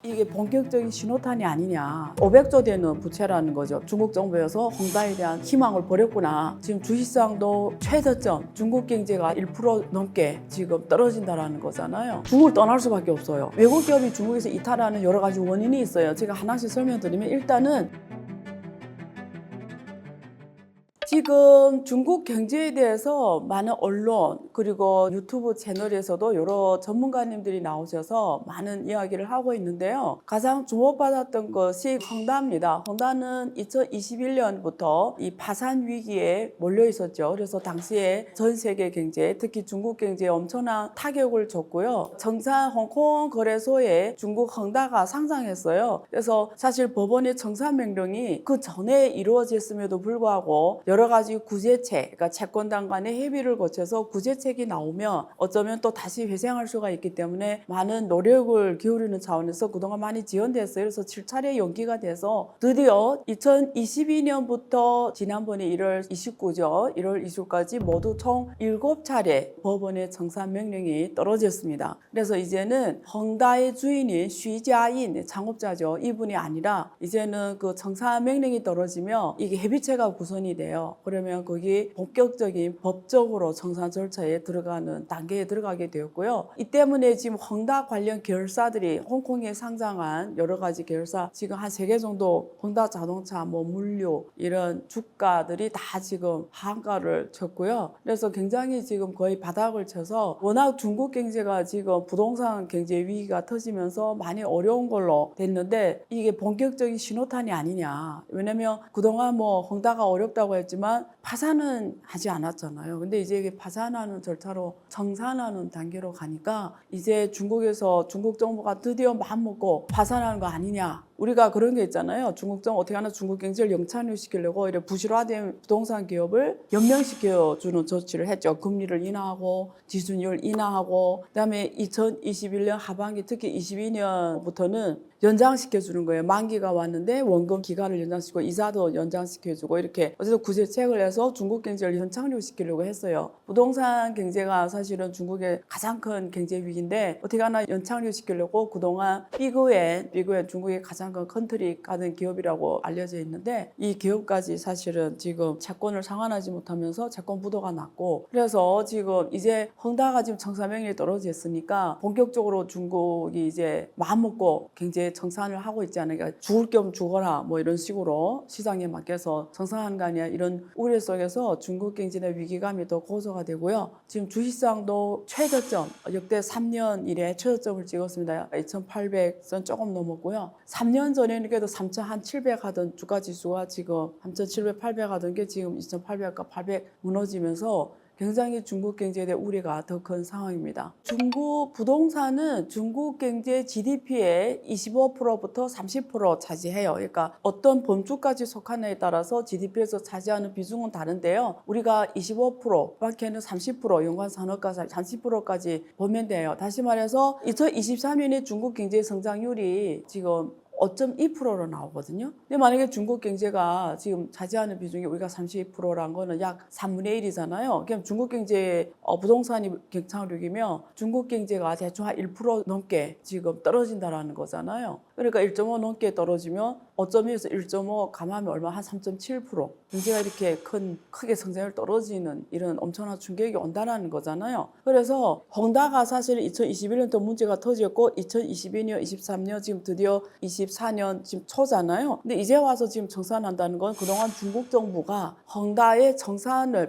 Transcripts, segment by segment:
이게 본격적인 신호탄이 아니냐. 500조 되는 부채라는 거죠. 중국 정부에서 헝다에 대한 희망을 버렸구나. 지금 주식시장도 최저점, 중국 경제가 1% 넘게 지금 떨어진다라는 거잖아요. 중국을 떠날 수밖에 없어요. 외국 기업이 중국에서 이탈하는 여러 가지 원인이 있어요. 제가 하나씩 설명드리면 일단은 지금 중국 경제에 대해서 많은 언론 그리고 유튜브 채널에서도 여러 전문가님들이 나오셔서 많은 이야기를 하고 있는데요. 가장 주목받았던 것이 헝다입니다. 헝다는 2021년부터 이 파산 위기에 몰려 있었죠. 그래서 당시에 전 세계 경제, 특히 중국 경제에 엄청난 타격을 줬고요. 청산 홍콩 거래소에 중국 헝다가 상장했어요. 그래서 사실 법원의 청산 명령이 그 전에 이루어졌음에도 불구하고 여러 가지 구제책, 그러니까 채권단 간의 협의를 거쳐서 구제책이 나오면 어쩌면 또 다시 회생할 수가 있기 때문에 많은 노력을 기울이는 차원에서 그동안 많이 지연됐어요. 그래서 7차례 연기가 돼서 드디어 2022년부터 지난번에 1월 29죠. 1월 20일까지 모두 총 7차례 법원의 청산 명령이 떨어졌습니다. 그래서 이제는 헝다의 주인인 쉬자인 창업자죠. 이분이 아니라 이제는 그 청산 명령이 떨어지면 이게 협의체가 구성이 돼요. 그러면 거기 본격적인 법적으로 청산 절차에 들어가는 단계에 들어가게 되었고요. 이 때문에 지금 헝다 관련 계열사들이 홍콩에 상장한 여러 가지 계열사 지금 한 3개 정도 헝다 자동차, 물류 이런 주가들이 다 지금 하한가를 쳤고요. 그래서 굉장히 지금 거의 바닥을 쳐서 워낙 중국 경제가 지금 부동산 경제 위기가 터지면서 많이 어려운 걸로 됐는데 이게 본격적인 신호탄이 아니냐. 왜냐면 그동안 헝다가 어렵다고 했지만 파산은 하지 않았잖아요. 근데 이제 이게 파산하는 절차로 청산하는 단계로 가니까 이제 중국에서 중국 정부가 드디어 마음먹고 파산하는 거 아니냐. 우리가 그런 게 있잖아요. 중국 정부 어떻게 하나 중국 경제를 영찬화시키려고 이렇게 부실화된 부동산 기업을 연명시켜주는 조치를 했죠. 금리를 인하하고 지수율 인하하고 그다음에 2021년 하반기 특히 22년부터는 연장시켜주는 거예요. 만기가 왔는데 원금 기간을 연장시키고 이자도 연장시켜주고 이렇게 어쨌든 구제책을 해서 중국 경제를 연착륙시키려고 했어요. 부동산 경제가 사실은 중국의 가장 큰 경제 위기인데 어떻게 하나 연착륙시키려고 그동안 비그엔 중국의 가장 큰 컨트리 가든 기업이라고 알려져 있는데 이 기업까지 사실은 지금 채권을 상환하지 못하면서 채권 부도가 났고 그래서 지금 이제 헝다가 지금 청산명령이 떨어졌으니까 본격적으로 중국이 이제 마음먹고 경제 청산을 하고 있지 않으니까 그러니까 죽을 겸 죽어라 이런 식으로 시장에 맡겨서 청산하는 거 아니야 이런 우려 속에서 중국 경제의 위기감이 더 고조가 되고요. 지금 주식시장도 최저점 역대 3년 이래 최저점을 찍었습니다. 2,800선 조금 넘었고요. 3년 전에는 그래도 3,700 하던 주가지수가 지금 3,700, 800 하던 게 지금 2,800과 800 무너지면서 굉장히 중국 경제에 대한 우려가 더 큰 상황입니다. 중국 부동산은 중국 경제 GDP의 25%부터 30% 차지해요. 그러니까 어떤 범주까지 속하느냐에 따라서 GDP에서 차지하는 비중은 다른데요. 우리가 25%밖에는 30% 연관산업과 30%까지 보면 돼요. 다시 말해서 2023년에 중국 경제 성장률이 지금 5.2%로 나오거든요. 근데 만약에 중국 경제가 지금 차지하는 비중이 우리가 30%란 거는 약 3분의 1이잖아요. 그럼 중국 경제의 부동산이 경착륙이면 중국 경제가 대충 한 1% 넘게 지금 떨어진다라는 거잖아요. 그러니까 1.5 넘게 떨어지면 5.2에서 1.5 감하면 얼마 한 3.7% 경제가 이렇게 크게 성장률 떨어지는 이런 엄청난 충격이 온다는 거잖아요. 그래서 헝다가 사실 2021년도 문제가 터졌고 2022년, 23년 지금 드디어 24년 지금 초잖아요. 근데 이제 와서 지금 청산한다는 건 그동안 중국 정부가 헝다의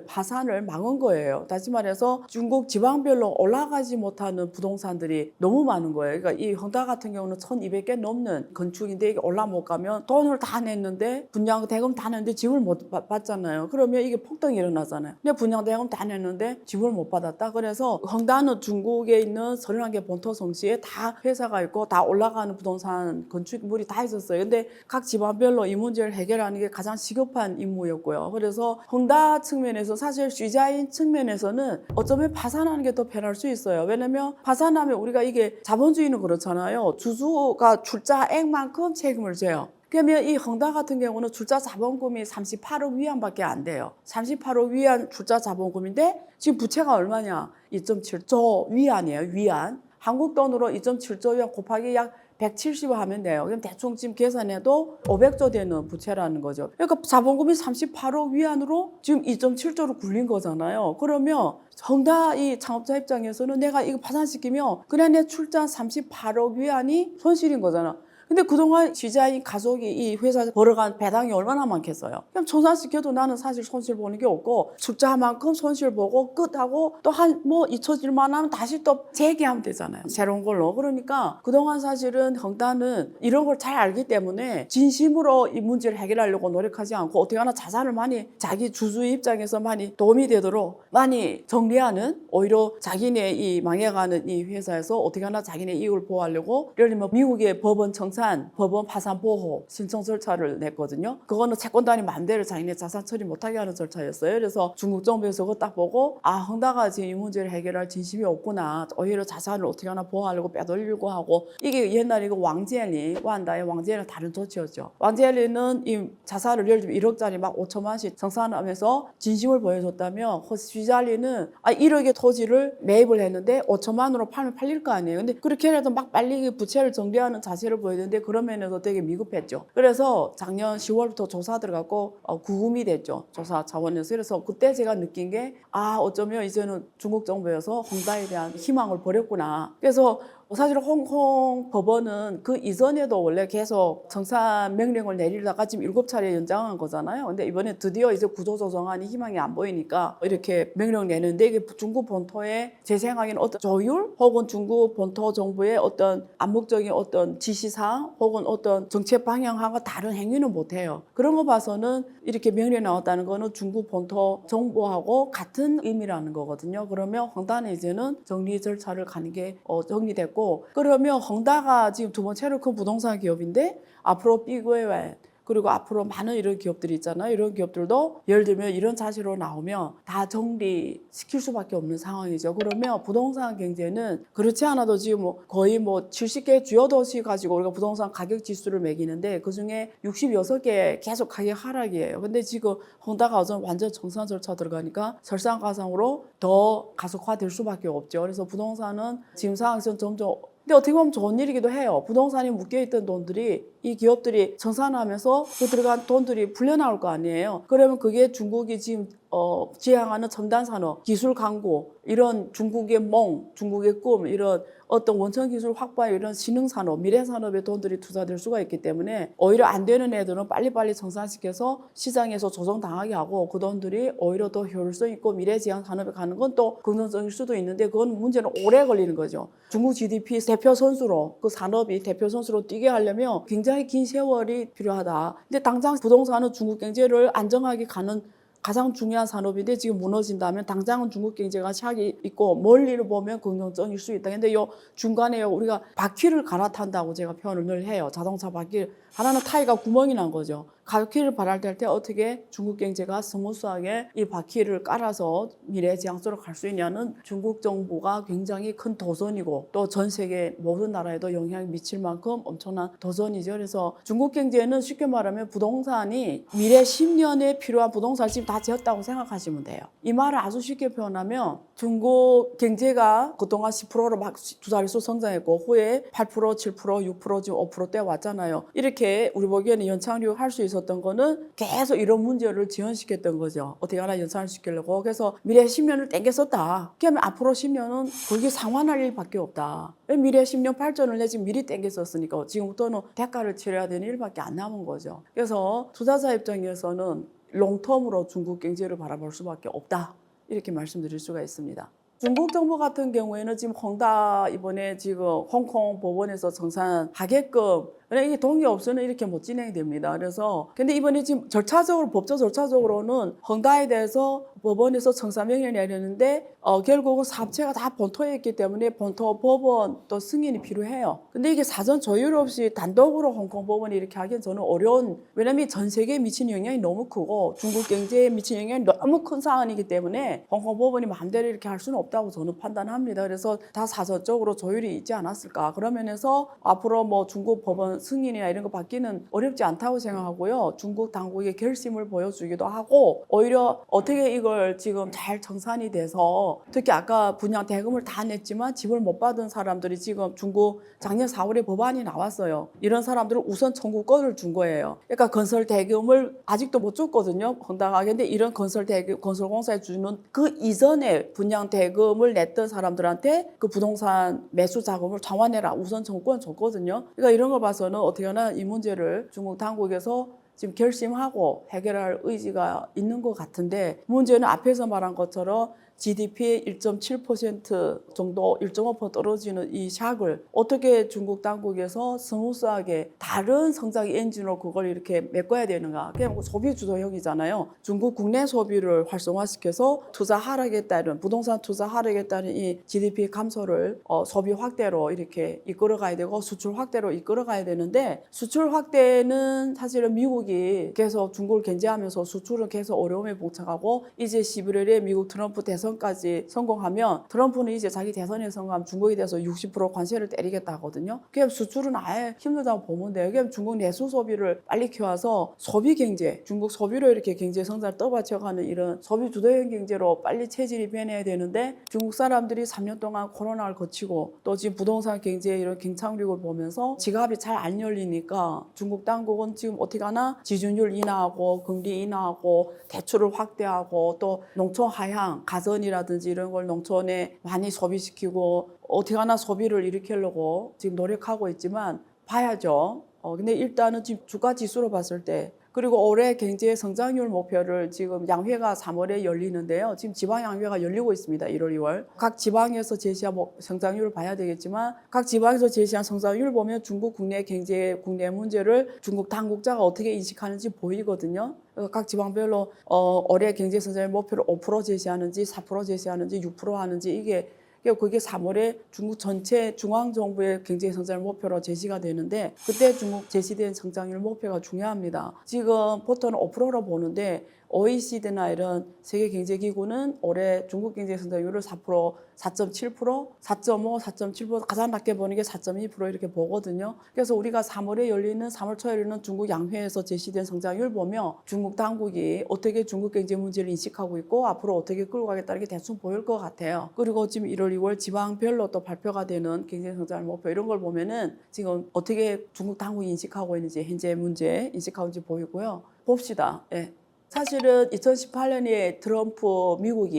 파산을 막은 거예요. 다시 말해서 중국 지방별로 올라가지 못하는 부동산들이 너무 많은 거예요. 그러니까 이 헝다 같은 경우는 1,200개 넘는 건축인데 이게 올라 못 가면 돈을 다 냈는데 분양 대금 다 냈는데 집을 못 받잖아요. 그러면 이게 폭등이 일어나잖아요. 근데 분양 대금 다 냈는데 집을 못 받았다. 그래서 헝다는 중국에 있는 31개 본토 성시에 다 회사가 있고 다 올라가는 부동산 건축물이 다 있었어요. 근데 각 지방별로 이 문제를 해결하는 게 가장 시급한 임무였고요. 그래서 헝다 측면에서 사실 쉬자인 측면에서는 어쩌면 파산하는 게 더 편할 수 있어요. 왜냐면 파산하면 우리가 이게 자본주의는 그렇잖아요. 주주가 출자액만큼 책임을 져요. 그러면 이 헝다 같은 경우는 출자 자본금이 38억 위안밖에 안 돼요. 38억 위안 출자 자본금인데 지금 부채가 얼마냐? 2.7조 위안이에요. 위안. 한국 돈으로 2.7조 위안 곱하기 약 170을 하면 돼요. 그럼 대충 지금 계산해도 500조 되는 부채라는 거죠. 그러니까 자본금이 38억 위안으로 지금 2.7조로 굴린 거잖아요. 그러면 헝다 이 창업자 입장에서는 내가 이거 파산시키면 그냥 내 출자한 38억 위안이 손실인 거잖아. 근데 그동안 지자인 가족이 이 회사에서 벌어간 배당이 얼마나 많겠어요. 그럼 청산시켜도 나는 사실 손실 보는 게 없고 출자한 만큼 손실 보고 끝하고 또 한 뭐 잊혀질만 하면 다시 또 재개하면 되잖아요. 새로운 걸로. 그러니까 그동안 사실은 헝다는 이런 걸 잘 알기 때문에 진심으로 이 문제를 해결하려고 노력하지 않고 어떻게 하나 자산을 많이 자기 주주의 입장에서 많이 도움이 되도록 많이 정리하는, 오히려 자기네 이 망해가는 이 회사에서 어떻게 하나 자기네 이익을 보호하려고, 예를 들면 미국의 법원 청산, 법원 파산 보호 신청 절차를 냈거든요. 그거는 채권단이 마음대로 자기네 자산 처리 못하게 하는 절차였어요. 그래서 중국 정부에서 그거 딱 보고 헝다가 지금 이 문제를 해결할 진심이 없구나. 오히려 자산을 어떻게 하나 보호하려고 빼돌리려고 하고, 이게 옛날에 그 왕젤리, 완다의 왕젤리는 다른 조치였죠. 왕젤리는 이 자산을 예를 들면 1억짜리 막 5천만씩 정산하면서 진심을 보여줬다면, 휘잘리는 1억의 토지를 매입을 했는데 5천만으로 팔면 팔릴 거 아니에요. 근데 그렇게 해도 막 빨리 부채를 정리하는 자세를 보이는데 그런 면에서 되게 미흡했죠. 그래서 작년 10월부터 조사 들어갔고 구금이 됐죠. 조사 차원에서. 그래서 그때 제가 느낀 게 어쩌면 이제는 중국 정부에서 헝다에 대한 희망을 버렸구나. 그래서 사실 홍콩 법원은 그 이전에도 원래 계속 청산 명령을 내리다가 지금 7차례 연장한 거잖아요. 근데 이번에 드디어 이제 구조조정안이 희망이 안 보이니까 이렇게 명령 내는데, 이게 중국 본토의 제 생각에는 어떤 조율 혹은 중국 본토 정부의 어떤 암묵적인 어떤 지시사항 혹은 어떤 정책 방향하고 다른 행위는 못해요. 그런 거 봐서는 이렇게 명령이 나왔다는 거는 중국 본토 정부하고 같은 의미라는 거거든요. 그러면 헝다는 이제는 정리 절차를 가는 게 정리됐고, 그러면 헝다가 지금 두 번째로 큰 부동산 기업인데 앞으로 삐그웨 그리고 앞으로 많은 이런 기업들이 있잖아요. 이런 기업들도 예를 들면 이런 자세로 나오면 다 정리시킬 수밖에 없는 상황이죠. 그러면 부동산 경제는 그렇지 않아도 지금 거의 70개 주요 도시 가지고 우리가 부동산 가격 지수를 매기는데 그중에 66개 계속 가격 하락이에요. 근데 지금 헝다가 완전 정산 절차 들어가니까 설상가상으로 더 가속화될 수밖에 없죠. 그래서 부동산은 지금 상황에서는 점점, 근데 어떻게 보면 좋은 일이기도 해요. 부동산에 묶여있던 돈들이 이 기업들이 정산하면서 그 들어간 돈들이 풀려나올 거 아니에요. 그러면 그게 중국이 지금 지향하는 첨단 산업, 기술 강국, 이런 중국의 몽, 중국의 꿈, 이런 어떤 원천 기술 확보의 이런 신흥 산업, 미래 산업에 돈들이 투자될 수가 있기 때문에 오히려 안 되는 애들은 빨리빨리 정산시켜서 시장에서 조정당하게 하고 그 돈들이 오히려 더 효율성 있고 미래 지향 산업에 가는 건 또 긍정적일 수도 있는데, 그건 문제는 오래 걸리는 거죠. 중국 GDP 대표 선수로, 그 산업이 대표 선수로 뛰게 하려면 굉장히 긴 세월이 필요하다. 근데 당장 부동산은 중국 경제를 안정하게 가는 가장 중요한 산업인데 지금 무너진다면 당장은 중국 경제가 샥이 있고 멀리를 보면 긍정적일 수 있다. 근데 요 중간에 우리가 바퀴를 갈아탄다고 제가 표현을 늘 해요. 자동차 바퀴 하나는 타이가 구멍이 난 거죠. 바퀴를 발할 때 어떻게 중국 경제가 스무스하게 이 바퀴를 깔아서 미래지향적으로 갈 수 있냐는 중국 정부가 굉장히 큰 도전이고 또 전 세계 모든 나라에도 영향이 미칠 만큼 엄청난 도전이죠. 그래서 중국 경제는 쉽게 말하면 부동산이 미래 10년에 필요한 부동산 지금 다 지었다고 생각하시면 돼요. 이 말을 아주 쉽게 표현하면 중국 경제가 그동안 10%로 막 두 자릿수 성장했고 후에 8%, 7%, 6% 지금 5%대 왔잖아요. 이렇게 우리 보기에는 연착륙 할 수 있었던 거는 계속 이런 문제를 지연시켰던 거죠. 어떻게 하나 연착을 시키려고. 그래서 미래 10년을 땡겼었다. 그러면 앞으로 10년은 그게 상환할 일밖에 없다. 미래 10년 발전을 내 지금 미리 땡겼었으니까 지금부터는 대가를 치러야 되는 일밖에 안 남은 거죠. 그래서 투자자 입장에서는 롱텀으로 중국 경제를 바라볼 수밖에 없다. 이렇게 말씀드릴 수가 있습니다. 중국 정부 같은 경우에는 지금 헝다 이번에 지금 홍콩 법원에서 정산하게끔, 이게 동의 없이는 이렇게 못 진행이 됩니다. 그래서 근데 이번에 지금 절차적으로, 법적 절차적으로는 헝다에 대해서 법원에서 정산 명령을 내렸는데 결국은 사업체가 다 본토에 있기 때문에 본토 법원 또 승인이 필요해요. 근데 이게 사전 조율 없이 단독으로 홍콩 법원이 이렇게 하기엔 저는 어려운, 왜냐면 전 세계에 미치는 영향이 너무 크고 중국 경제에 미치는 영향이 너무 큰 사안이기 때문에 홍콩 법원이 마음대로 이렇게 할 수는 없다고 저는 판단합니다. 그래서 다 사전적으로 조율이 있지 않았을까. 그런 면에서 앞으로 중국 법원 승인이나 이런 거 받기는 어렵지 않다고 생각하고요. 중국 당국의 결심을 보여주기도 하고 오히려 어떻게 이걸 지금 잘 정산이 돼서 특히 아까 분양 대금을 다 냈지만 집을 못 받은 사람들이 지금 중국 작년 4월에 법안이 나왔어요. 이런 사람들은 우선 청구권을 준 거예요. 그러니까 건설 대금을 아직도 못 줬거든요. 황당하게. 근데 이런 건설 대금, 건설공사에 주는 그 이전에 분양 대금을 냈던 사람들한테 그 부동산 매수 자금을 장환해라 우선 청구권 줬거든요. 그러니까 이런 걸 봐서는 어떻게 하나 이 문제를 중국 당국에서 지금 결심하고 해결할 의지가 있는 것 같은데 문제는 앞에서 말한 것처럼 GDP의 1.7% 정도, 1.5% 떨어지는 이 샥을 어떻게 중국 당국에서 스무스하게 다른 성장의 엔진으로 그걸 이렇게 메꿔야 되는가. 그냥 소비 주도형이잖아요. 중국 국내 소비를 활성화시켜서 투자 하락에 따른, 부동산 투자 하락에 따른 이 GDP 감소를 소비 확대로 이렇게 이끌어가야 되고 수출 확대로 이끌어가야 되는데 수출 확대는 사실은 미국이 계속 중국을 견제하면서 수출은 계속 어려움에 봉착하고 이제 11월에 미국 트럼프 대선까지 성공하면 트럼프는 이제 자기 대선에 성공하면 중국에 대해서 60% 관세를 때리겠다 하거든요. 그냥 수출은 아예 힘들다고 보면 돼요. 그냥 중국 내수 소비를 빨리 키워서 소비 경제, 중국 소비로 이렇게 경제 성장을 떠받쳐가는 이런 소비 주도형 경제로 빨리 체질이 변해야 되는데 중국 사람들이 3년 동안 코로나를 거치고 또 지금 부동산 경제의 이런 경착륙을 보면서 지갑이 잘 안 열리니까 중국 당국은 지금 어떻게 하나 지준율 인하하고 금리 인하하고 대출을 확대하고 또 농촌 하향, 가전이라든지 이런 걸 농촌에 많이 소비시키고 어떻게 하나 소비를 일으키려고 지금 노력하고 있지만 봐야죠. 근데 일단은 지금 주가 지수로 봤을 때 그리고 올해 경제 성장률 목표를 지금 양회가 3월에 열리는데요. 지금 지방 양회가 열리고 있습니다. 1월, 2월. 각 지방에서 제시한 성장률을 봐야 되겠지만 각 지방에서 제시한 성장률 보면 중국 국내 경제, 국내 문제를 중국 당국자가 어떻게 인식하는지 보이거든요. 각 지방별로 올해 경제 성장률 목표를 5% 제시하는지 4% 제시하는지 6% 하는지 이게 그게 3월에 중국 전체 중앙정부의 경제성장률 목표로 제시가 되는데 그때 중국 제시된 성장률 목표가 중요합니다. 지금 보통은 5%로 보는데 OECD나 이런 세계경제기구는 올해 중국 경제 성장률을 4%, 4.7%, 4.5, 4.7% 가장 낮게 보는 게 4.2% 이렇게 보거든요. 그래서 우리가 3월 초에 열리는 중국 양회에서 제시된 성장률 보면 중국 당국이 어떻게 중국 경제 문제를 인식하고 있고 앞으로 어떻게 끌고 가겠다는 게 대충 보일 것 같아요. 그리고 지금 1월, 2월 지방별로 또 발표가 되는 경제 성장률 목표 이런 걸 보면은 지금 어떻게 중국 당국이 인식하고 있는지 현재 문제 인식하고 있는지 보이고요. 봅시다. 예. 사실은 2018년에 트럼프 미국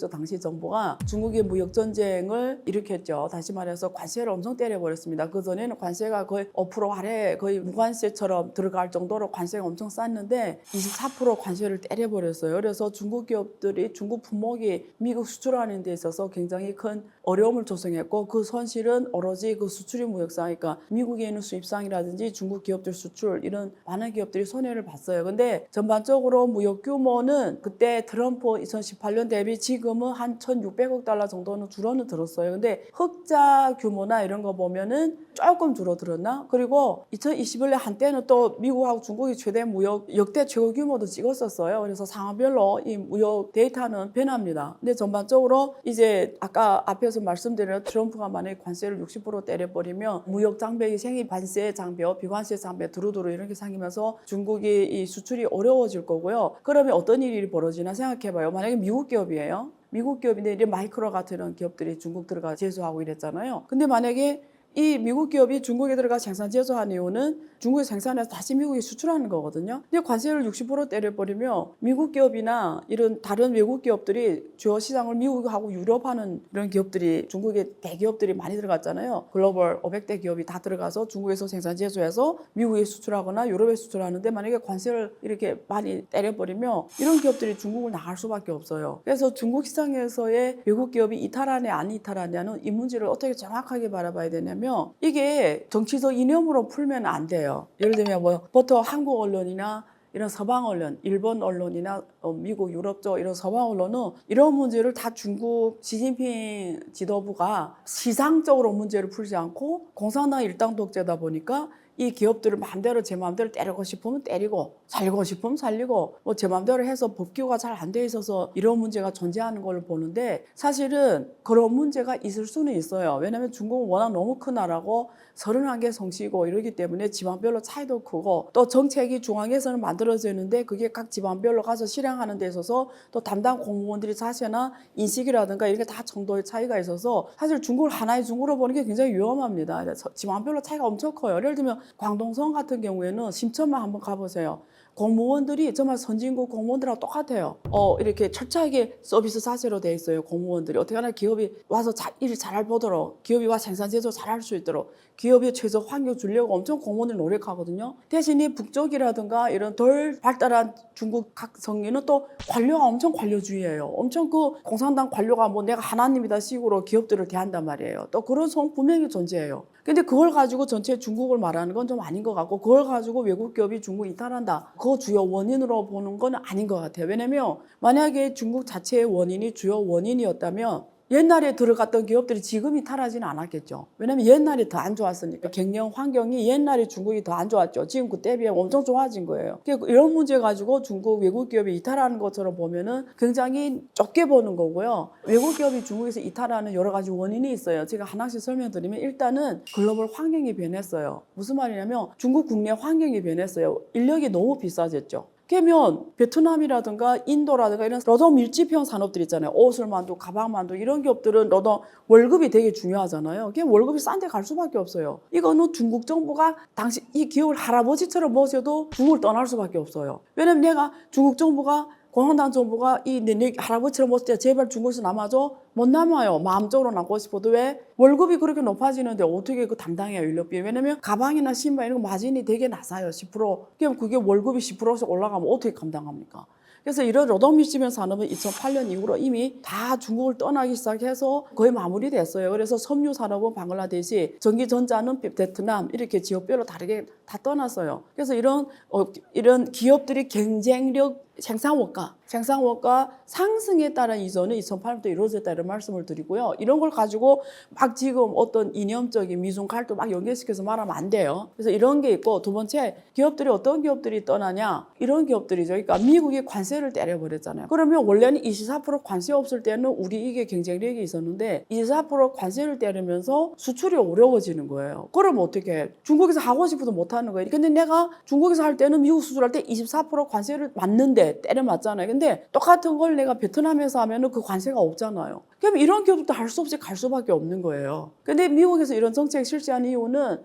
당시 정부가 중국의 무역 전쟁을 일으켰죠. 다시 말해서 관세를 엄청 때려버렸습니다. 그전에는 관세가 거의 5% 아래 거의 무관세처럼 들어갈 정도로 관세가 엄청 쌌는데 24% 관세를 때려버렸어요. 그래서 중국 기업들이 중국 품목이 미국 수출하는 데 있어서 굉장히 큰 어려움을 조성했고 그 손실은 오로지 그 수출입 무역상 그러니까 미국에 있는 수입상이라든지 중국 기업들 수출 이런 많은 기업들이 손해를 봤어요. 근데 전반적으로 무역 규모는 그때 트럼프 2018년 대비 지금은 한 1,600억 달러 정도는 줄어는 들었어요. 근데 흑자 규모나 이런 거 보면은 조금 줄어들었나? 그리고 2021년 한때는 또 미국하고 중국이 최대 무역 역대 최고 규모도 찍었었어요. 그래서 상황별로 이 무역 데이터는 변합니다. 근데 전반적으로 이제 아까 앞에서 말씀드린 트럼프가 만약에 관세를 60% 때려버리면 무역 장벽이 생기 관세 장벽, 비관세 장벽 두루두루 이런 게 생기면서 중국이 이 수출이 어려워질 거고요. 그러면 어떤 일이 벌어지나 생각해봐요. 만약에 미국 기업이에요. 미국 기업인데 이제 마이크로 같은 기업들이 중국 들어가 제조하고 이랬잖아요. 근데 만약에 이 미국 기업이 중국에 들어가 생산 제조하는 이유는 중국에 생산해서 다시 미국에 수출하는 거거든요. 근데 관세를 60% 때려버리면 미국 기업이나 이런 다른 외국 기업들이 주요 시장을 미국하고 유럽하는 이런 기업들이 중국에 대기업들이 많이 들어갔잖아요. 글로벌 500대 기업이 다 들어가서 중국에서 생산 제조해서 미국에 수출하거나 유럽에 수출하는데 만약에 관세를 이렇게 많이 때려버리면 이런 기업들이 중국을 나갈 수밖에 없어요. 그래서 중국 시장에서의 외국 기업이 이탈하냐 안 이탈하냐는 이 문제를 어떻게 정확하게 바라봐야 되냐면 이게 정치적 이념으로 풀면 안 돼요. 예를 들면 보통 한국 언론이나 이런 서방 언론, 일본 언론이나 미국, 유럽 쪽 이런 서방 언론은 이런 문제를 다 중국 시진핑 지도부가 시장적으로 문제를 풀지 않고 공산당 일당 독재다 보니까 이 기업들을 마음대로 제 마음대로 때리고 싶으면 때리고 살리고 싶으면 살리고 뭐 제 마음대로 해서 법규가 잘 안 돼 있어서 이런 문제가 존재하는 걸 보는데 사실은 그런 문제가 있을 수는 있어요. 왜냐하면 중국은 워낙 너무 큰 나라고 31개 성시고 이러기 때문에 지방별로 차이도 크고 또 정책이 중앙에서는 만들어지는데 그게 각 지방별로 가서 실행하는 데 있어서 또 담당 공무원들이 자세나 인식이라든가 이렇게 다 정도의 차이가 있어서 사실 중국을 하나의 중국으로 보는 게 굉장히 위험합니다. 지방별로 차이가 엄청 커요. 예를 들면 광동성 같은 경우에는 심천만 한번 가보세요. 공무원들이 정말 선진국 공무원들하고 똑같아요. 이렇게 철저하게 서비스 자체로 돼 있어요. 공무원들이 어떻게 하나 기업이 와서 일을 잘 보도록 기업이 와 생산 제조 잘할 수 있도록 기업의 최저 환경 주려고 엄청 공무원들이 노력하거든요. 대신 이 북쪽이라든가 이런 덜 발달한 중국 각 성리는 또 관료가 엄청 관료주의예요. 엄청 그 공산당 관료가 뭐 내가 하나님이다 식으로 기업들을 대한단 말이에요. 또 그런 성 분명히 존재해요. 근데 그걸 가지고 전체 중국을 말하는 건 좀 아닌 것 같고 그걸 가지고 외국 기업이 중국 이탈한다. 그 주요 원인으로 보는 건 아닌 것 같아요. 왜냐면 만약에 중국 자체의 원인이 주요 원인이었다면 옛날에 들어갔던 기업들이 지금 이탈하지는 않았겠죠. 왜냐면 옛날에 더 안 좋았으니까. 경영 환경이 옛날에 중국이 더 안 좋았죠. 지금 그때 비해 엄청 좋아진 거예요. 이런 문제 가지고 중국 외국 기업이 이탈하는 것처럼 보면은 굉장히 좁게 보는 거고요. 외국 기업이 중국에서 이탈하는 여러 가지 원인이 있어요. 제가 하나씩 설명드리면 일단은 글로벌 환경이 변했어요. 무슨 말이냐면 중국 국내 환경이 변했어요. 인력이 너무 비싸졌죠. 그러면 베트남이라든가 인도라든가 이런 노동 밀집형 산업들 있잖아요. 옷을 만들고 가방 만들고 이런 기업들은 노동 월급이 되게 중요하잖아요. 그냥 월급이 싼 데 갈 수밖에 없어요. 이거는 중국 정부가 당시 이 기업을 할아버지처럼 모셔도 중국을 떠날 수밖에 없어요. 왜냐면 내가 중국 정부가 공산당 정부가 내 할아버지처럼 모실 때 제발 중국에서 남아줘? 못 남아요. 마음적으로 남고 싶어도 왜? 월급이 그렇게 높아지는데 어떻게 그 담당해요, 인력비? 왜냐면 가방이나 신발 이런 거 마진이 되게 낮아요. 10%. 그럼 그게 월급이 10%씩 올라가면 어떻게 감당합니까? 그래서 이런 노동 밀집형 산업은 2008년 이후로 이미 다 중국을 떠나기 시작해서 거의 마무리됐어요. 그래서 섬유 산업은 방글라데시, 전기전자는 베트남 이렇게 지역별로 다르게 다 떠났어요. 그래서 이런 기업들이 경쟁력 생산원가 상승에 따른 이전은 2008년부터 이루어졌다 이런 말씀을 드리고요. 이런 걸 가지고 막 지금 어떤 이념적인 미중 갈등 막 연결시켜서 말하면 안 돼요. 그래서 이런 게 있고 두 번째 기업들이 어떤 기업들이 떠나냐 이런 기업들이죠. 그러니까 미국이 관세를 때려버렸잖아요. 그러면 원래는 24% 관세 없을 때는 우리 이게 경쟁력이 있었는데 24% 관세를 때리면서 수출이 어려워지는 거예요. 그러면 어떻게 해? 중국에서 하고 싶어도 못하는 거예요. 근데 내가 중국에서 할 때는 미국 수출할 때 24% 관세를 맞는데 때려 맞잖아요. 근데 똑같은 걸 내가 베트남에서 하면은 그 관세가 없잖아요. 그럼 이런 기업도 할 수 없이 갈 수밖에 없는 거예요. 근데 미국에서 이런 정책 실시한 이유는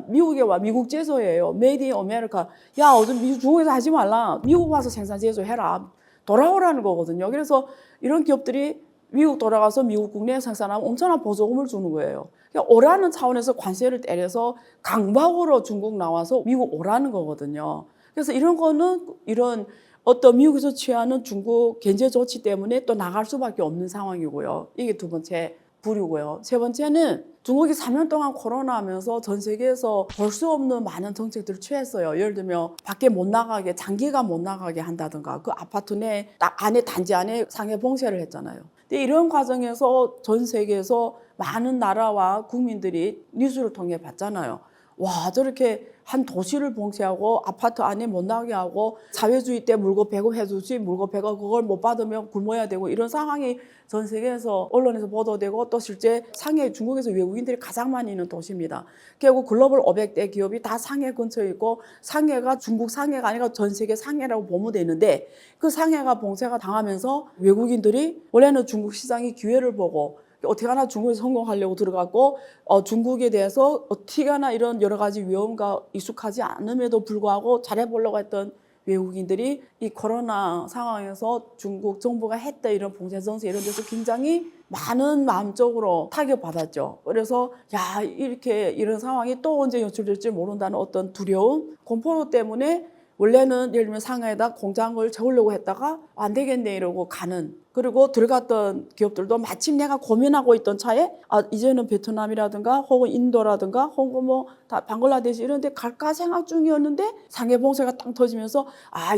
미국에 와 미국 제조예요. 메이드 인 아메리카. 야, 중국에서 하지 말라. 미국 와서 생산 제조해라. 돌아오라는 거거든요. 그래서 이런 기업들이 미국 돌아가서 미국 국내에 생산하면 엄청난 보조금을 주는 거예요. 그러니까 오라는 차원에서 관세를 때려서 강박으로 중국 나와서 미국 오라는 거거든요. 그래서 이런 거는 이런 어떤 미국에서 취하는 중국 견제 조치 때문에 또 나갈 수밖에 없는 상황이고요. 이게 두 번째 부류고요. 세 번째는 중국이 3년 동안 코로나 하면서 전 세계에서 볼 수 없는 많은 정책들을 취했어요. 예를 들면 밖에 못 나가게 장기간 못 나가게 한다든가 그 아파트 내 안에 단지 안에 상해 봉쇄를 했잖아요. 근데 이런 과정에서 전 세계에서 많은 나라와 국민들이 뉴스를 통해 봤잖아요. 와, 저렇게 한 도시를 봉쇄하고 아파트 안에 못 나가게 하고 사회주의 때 물고 배고 해주지 물고 배고 그걸 못 받으면 굶어야 되고 이런 상황이 전 세계에서 언론에서 보도되고 또 실제 상해 중국에서 외국인들이 가장 많이 있는 도시입니다. 결국 글로벌 500대 기업이 다 상해 근처에 있고 상해가 중국 상해가 아니라 전 세계 상해라고 보면 되는데 그 상해가 봉쇄가 당하면서 외국인들이 원래는 중국 시장이 기회를 보고 어떻게 하나 중국에서 성공하려고 들어갔고 중국에 대해서 어떻게 하나 이런 여러 가지 위험과 익숙하지 않음에도 불구하고 잘해보려고 했던 외국인들이 이 코로나 상황에서 중국 정부가 했던 이런 봉쇄 정책 이런 데서 굉장히 많은 마음적으로 타격받았죠. 그래서 야 이렇게 이런 상황이 또 언제 연출될지 모른다는 어떤 두려움, 공포 때문에 원래는 예를 들면 상하이에다 공장을 세우려고 했다가 안 되겠네 이러고 가는 그리고 들어갔던 기업들도 마침 내가 고민하고 있던 차에 이제는 베트남이라든가 혹은 인도라든가 혹은 뭐 다 방글라데시 이런 데 갈까 생각 중이었는데 상해 봉쇄가 땅 터지면서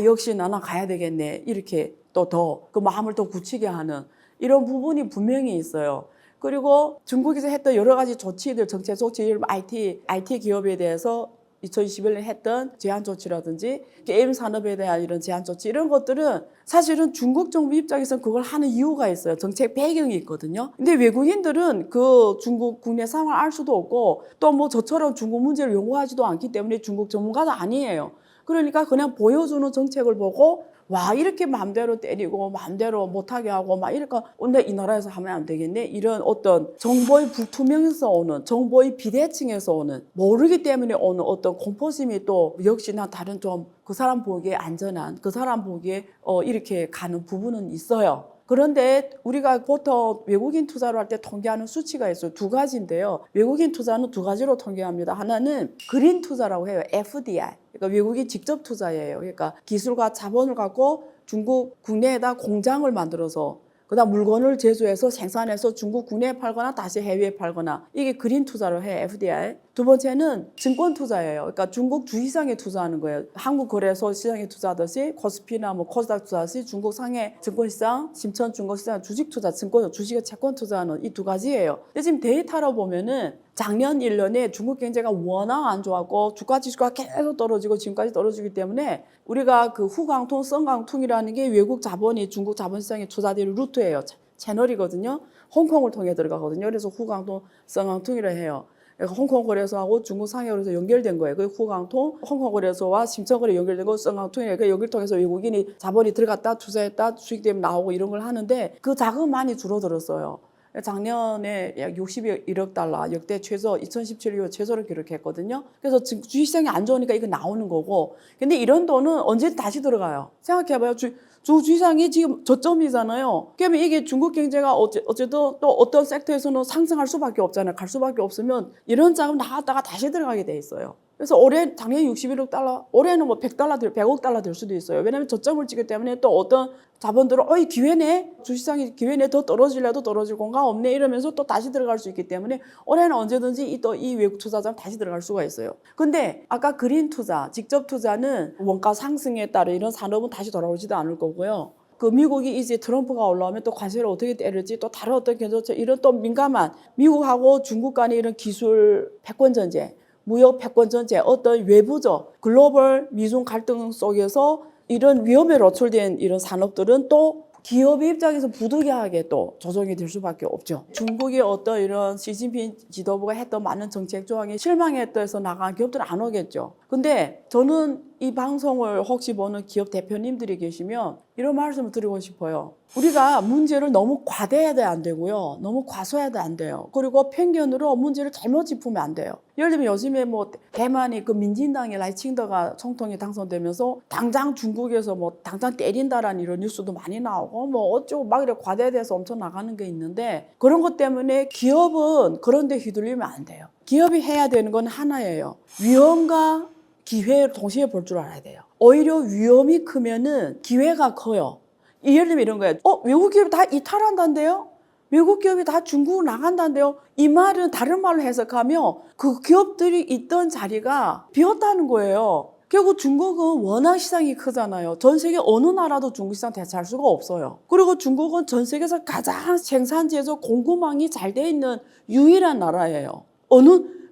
역시 나는 가야 되겠네 이렇게 또 더 그 마음을 더 굳히게 하는 이런 부분이 분명히 있어요. 그리고 중국에서 했던 여러 가지 조치들, 정책 조치, IT 기업에 대해서 2021년에 했던 제한 조치라든지 게임 산업에 대한 이런 제한 조치 이런 것들은 사실은 중국 정부 입장에서는 그걸 하는 이유가 있어요. 정책 배경이 있거든요. 근데 외국인들은 그 중국 국내 상황을 알 수도 없고 또 뭐 저처럼 중국 문제를 연구하지도 않기 때문에 중국 전문가도 아니에요. 그러니까 그냥 보여주는 정책을 보고 와 이렇게 마음대로 때리고 마음대로 못하게 하고 막 이러니까 근데 이 나라에서 하면 안 되겠네 이런 어떤 정보의 불투명에서 오는 정보의 비대칭에서 오는 모르기 때문에 오는 어떤 공포심이 또 역시나 다른 좀 그 사람 보기에 안전한 그 사람 보기에 이렇게 가는 부분은 있어요. 그런데 우리가 보통 외국인 투자를 할 때 통계하는 수치가 있어요. 두 가지인데요. 외국인 투자는 두 가지로 통계합니다. 하나는 그린 투자라고 해요. FDI. 그러니까 외국인 직접 투자예요. 그러니까 기술과 자본을 갖고 중국 국내에다 공장을 만들어서 그다음 물건을 제조해서 생산해서 중국 국내에 팔거나 다시 해외에 팔거나 이게 그린 투자로 해 FDI. 두 번째는 증권 투자예요. 그러니까 중국 주식시장에 투자하는 거예요. 한국 거래소 시장에 투자하듯이 코스피나 뭐 코스닥 투자하듯이 중국 상해 증권시장, 심천 중국시장 주식 투자, 증권 주식에 채권 투자하는 이 두 가지예요. 근데 지금 데이터로 보면은 작년 1년에 중국 경제가 워낙 안 좋았고 주가 지수가 계속 떨어지고 지금까지 떨어지기 때문에 우리가 그 후강통, 성강통이라는 게 외국 자본이 중국 자본시장에 투자되는 루트예요. 채널이거든요. 홍콩을 통해 들어가거든요. 그래서 후강통, 성강통이라 해요. 그러니까 홍콩 거래소하고 중국 상해 거래소 연결된 거예요. 그 후강통, 홍콩 거래소와 심천 거래 연결된 거 성강통이에요. 그 여기를 통해서 외국인이 자본이 들어갔다 투자했다 수익되면 나오고 이런 걸 하는데 그 자금 많이 줄어들었어요. 작년에 약 61억 달러 역대 최저 2017년 이후 최저를 기록했거든요. 그래서 주식시장이 안 좋으니까 이거 나오는 거고 근데 이런 돈은 언제 다시 들어가요. 생각해봐요. 주식시장이 지금 저점이잖아요. 그러면 이게 중국 경제가 어쨌든 또 어떤 섹터에서는 상승할 수밖에 없잖아요. 갈 수밖에 없으면 이런 자금 나왔다가 다시 들어가게 돼 있어요. 그래서 작년에 61억 달러, 올해는 뭐 100억 달러 될 수도 있어요. 왜냐하면 저점을 찍기 때문에 또 어떤 자본들은 이 기회네, 주식시장이 기회네, 더 떨어질래도 떨어질 공간 없네 이러면서 또 다시 들어갈 수 있기 때문에 올해는 언제든지 이 외국 투자자는 다시 들어갈 수가 있어요. 근데 아까 그린 투자, 직접 투자는 원가 상승에 따른 이런 산업은 다시 돌아오지도 않을 거고요. 그 미국이 이제 트럼프가 올라오면 또 관세를 어떻게 때릴지 또 다른 어떤 경제적 이런 또 민감한 미국하고 중국 간의 이런 기술 패권 전쟁 무역 패권 전쟁, 어떤 외부적 글로벌 미중 갈등 속에서 이런 위험에 노출된 이런 산업들은 또 기업의 입장에서 부득이하게 또 조정이 될 수밖에 없죠. 중국의 어떤 이런 시진핑 지도부가 했던 많은 정책 조항에 실망했다 해서 나간 기업들은 안 오겠죠. 근데 저는 이 방송을 혹시 보는 기업 대표님들이 계시면 이런 말씀을 드리고 싶어요. 우리가 문제를 너무 과대해도 안 되고요. 너무 과소해도 안 돼요. 그리고 편견으로 문제를 잘못 짚으면 안 돼요. 예를 들면 요즘에 뭐 대만이 그 민진당의 라이칭더가 총통에 당선되면서 당장 중국에서 뭐 당장 때린다라는 이런 뉴스도 많이 나오고 뭐 어쩌고 막 이렇게 과대돼서 엄청 나가는 게 있는데 그런 것 때문에 기업은 그런 데 휘둘리면 안 돼요. 기업이 해야 되는 건 하나예요. 위험과 기회를 동시에 볼 줄 알아야 돼요. 오히려 위험이 크면은 기회가 커요. 예를 들면 이런 거예요. 외국 기업이 다 이탈한다는데요? 외국 기업이 다 중국으로 나간다는데요? 이 말은 다른 말로 해석하면 그 기업들이 있던 자리가 비었다는 거예요. 결국 중국은 워낙 시장이 크잖아요. 전 세계 어느 나라도 중국 시장 대체할 수가 없어요. 그리고 중국은 전 세계에서 가장 생산 제조 공급망이 잘 돼 있는 유일한 나라예요.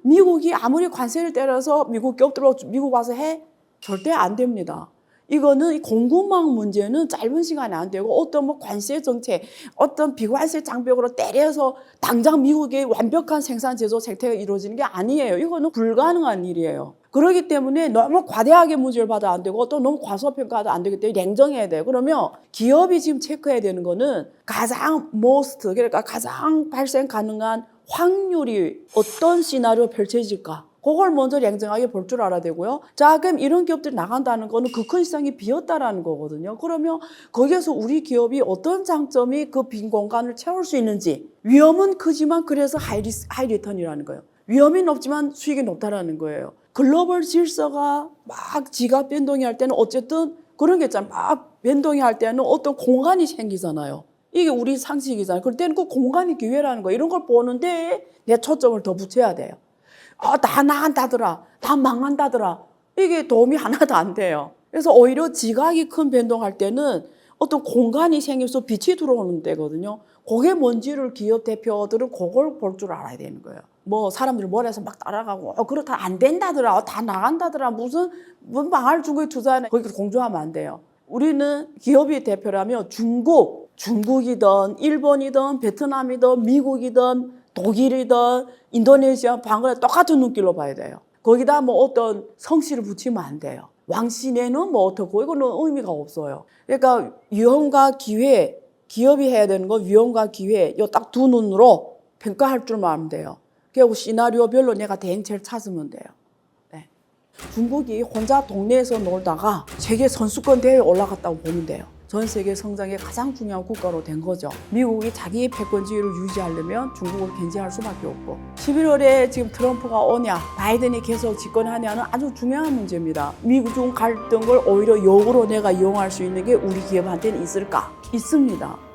미국이 아무리 관세를 때려서 미국 기업들로 미국 와서 해? 절대 안 됩니다. 이거는 공급망 문제는 짧은 시간에 안 되고 어떤 뭐 관세 정책, 어떤 비관세 장벽으로 때려서 당장 미국의 완벽한 생산 제조 생태가 이루어지는 게 아니에요. 이거는 불가능한 일이에요. 그렇기 때문에 너무 과대하게 문제를 받아 안 되고 또 너무 과소평가도 안 되기 때문에 냉정해야 돼요. 그러면 기업이 지금 체크해야 되는 거는 가장 그러니까 가장 발생 가능한 확률이 어떤 시나리오 펼쳐질까? 그걸 먼저 냉정하게 볼 줄 알아야 되고요. 자, 그럼 이런 기업들이 나간다는 거는 그 큰 시장이 비었다라는 거거든요. 그러면 거기에서 우리 기업이 어떤 장점이 그 빈 공간을 채울 수 있는지 위험은 크지만 그래서 하이 리턴이라는 거예요. 위험이 높지만 수익이 높다라는 거예요. 글로벌 질서가 막 지각 변동이 할 때는 어쨌든 그런 게 있잖아요. 막 변동이 할 때는 어떤 공간이 생기잖아요. 이게 우리 상식이잖아요. 그럴 때는 그 공간이 기회라는 거예요. 이런 걸 보는데 내 초점을 더 붙여야 돼요. 다 나간다더라. 다 망한다더라. 이게 도움이 하나도 안 돼요. 그래서 오히려 지각이 큰 변동할 때는 어떤 공간이 생겨서 빛이 들어오는 때거든요. 그게 뭔지를 기업 대표들은 그걸 볼 줄 알아야 되는 거예요. 뭐 사람들이 머리에서 막 따라가고 그렇다 안 된다더라, 다 나간다더라, 무슨 망할 중국에 투자하네, 거기 공조하면 안 돼요. 우리는 기업이 대표라면 중국이든 일본이든 베트남이든 미국이든 독일이든 인도네시아, 방글라데시 똑같은 눈길로 봐야 돼요. 거기다 뭐 어떤 성씨를 붙이면 안 돼요. 왕씨네는 뭐 어떻고 이거는 의미가 없어요. 그러니까 위험과 기회, 기업이 해야 되는 건 위험과 기회, 요 딱 두 눈으로 평가할 줄만 알면 돼요. 그리고 시나리오별로 내가 대응책을 찾으면 돼요. 네. 중국이 혼자 동네에서 놀다가 세계 선수권 대회에 올라갔다고 보면 돼요. 전 세계 성장의 가장 중요한 국가로 된 거죠. 미국이 자기의 패권주의를 유지하려면 중국을 견제할 수밖에 없고, 11월에 지금 트럼프가 오냐 바이든이 계속 집권하냐는 아주 중요한 문제입니다. 미국 중 갈등을 오히려 역으로 내가 이용할 수 있는 게 우리 기업한테는 있을까? 있습니다.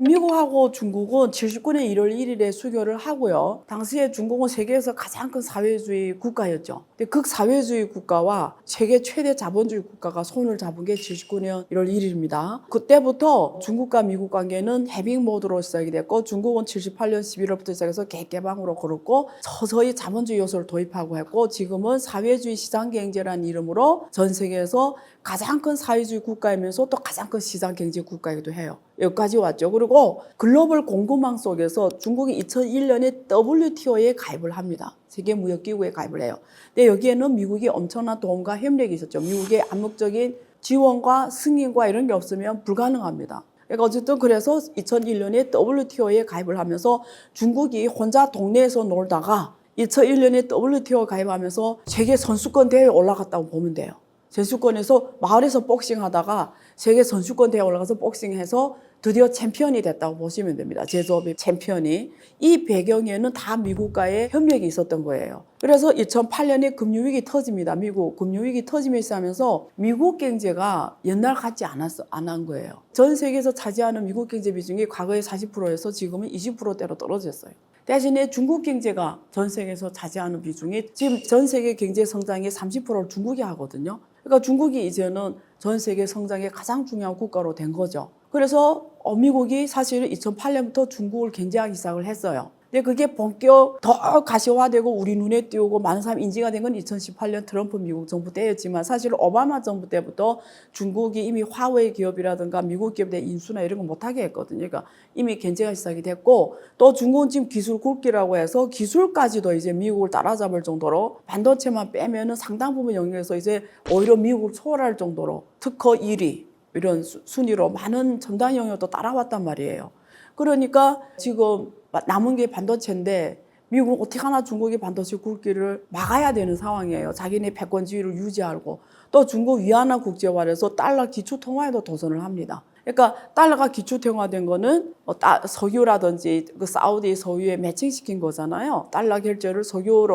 미국하고 중국은 79년 1월 1일에 수교를 하고요. 당시에 중국은 세계에서 가장 큰 사회주의 국가였죠. 근데 극사회주의 국가와 세계 최대 자본주의 국가가 손을 잡은 게 79년 1월 1일입니다. 그때부터 중국과 미국 관계는 해빙 모드로 시작이 됐고, 중국은 78년 11월부터 시작해서 개방으로 걸었고, 서서히 자본주의 요소를 도입하고 했고, 지금은 사회주의 시장경제라는 이름으로 전 세계에서 가장 큰 사회주의 국가이면서 또 가장 큰 시장경제 국가이기도 해요. 여기까지 왔죠. 그리고 글로벌 공급망 속에서 중국이 2001년에 WTO에 가입을 합니다. 세계무역기구에 가입을 해요. 근데 여기에는 미국이 엄청난 도움과 협력이 있었죠. 미국의 암묵적인 지원과 승인과 이런 게 없으면 불가능합니다. 그러니까 어쨌든 그래서 2001년에 WTO에 가입을 하면서 중국이 혼자 동네에서 놀다가 2001년에 WTO 가입하면서 세계 선수권 대회에 올라갔다고 보면 돼요. 선수권에서 마을에서 복싱하다가 세계 선수권 대회에 올라가서 복싱해서 드디어 챔피언이 됐다고 보시면 됩니다. 제조업의 챔피언이. 이 배경에는 다 미국과의 협력이 있었던 거예요. 그래서 2008년에 금융위기 터집니다. 미국 금융위기 터지면서 하면서 미국 경제가 옛날 같지 안 한 거예요. 전 세계에서 차지하는 미국 경제 비중이 과거에 40%에서 지금은 20%대로 떨어졌어요. 대신에 중국 경제가 전 세계에서 차지하는 비중이 지금 전 세계 경제 성장의 30%를 중국이 하거든요. 그러니까 중국이 이제는 전 세계 성장의 가장 중요한 국가로 된 거죠. 그래서 미국이 사실은 2008년부터 중국을 견제하기 시작을 했어요. 근데 그게 본격 더 가시화되고 우리 눈에 띄우고 많은 사람이 인지가 된 건 2018년 트럼프 미국 정부 때였지만, 사실 오바마 정부 때부터 중국이 이미 화웨이 기업이라든가 미국 기업들 인수나 이런 거 못하게 했거든요. 그러니까 이미 견제가 시작이 됐고, 또 중국은 지금 기술 굴기라고 해서 기술까지도 이제 미국을 따라잡을 정도로, 반도체만 빼면은 상당 부분 영역에서 이제 오히려 미국을 초월할 정도로 특허 1위 이런 순위로 많은 첨단 영역도 따라왔단 말이에요. 그러니까 지금 남은 게 반도체인데 미국은 어떻게 하나 중국의 반도체 굵기를 막아야 되는 상황이에요. 자기네 패권주의를 유지하고, 또 중국 위안화 국제화해서 달러 기초 통화에도 도전을 합니다. 그러니까 달러가 기초 통화된 거는 석유라든지 그 사우디 석유에 매칭시킨 거잖아요. 달러 결제를 석유